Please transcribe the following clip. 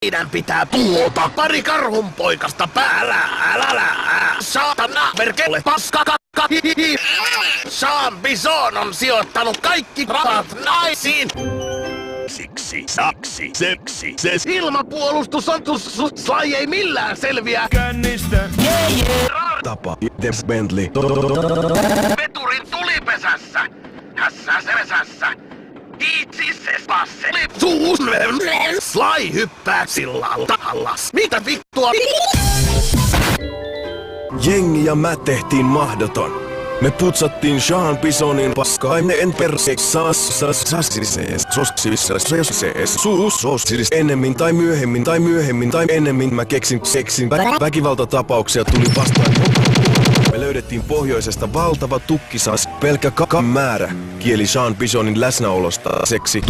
Meidän pitää tuota pari karhunpoikasta päällä. Älä. Saatana merkelle paska kakka. Sean Bison on sijoittanut kaikki rahat naisiin. Saksi, seksi, se ilmapuolustus on Sly ei millään selviä. Kännistä. Tapa, Des Bentley. Veturin tulipesässä. Hässässä. Itse se passeli. Suus. Sly hyppää sillalla alas. Mitä vittua? Jengi ja mä tehtiin mahdoton. Me putsattiin Sean Bisonin paskainen ennemmin tai ennemmin mä keksin väkivaltatapauksia tuli vastaan. Me löydettiin pohjoisesta valtava tukkisas, pelkkä kakan määrä. Kieli Sean Bisonin läsnäolosta seksi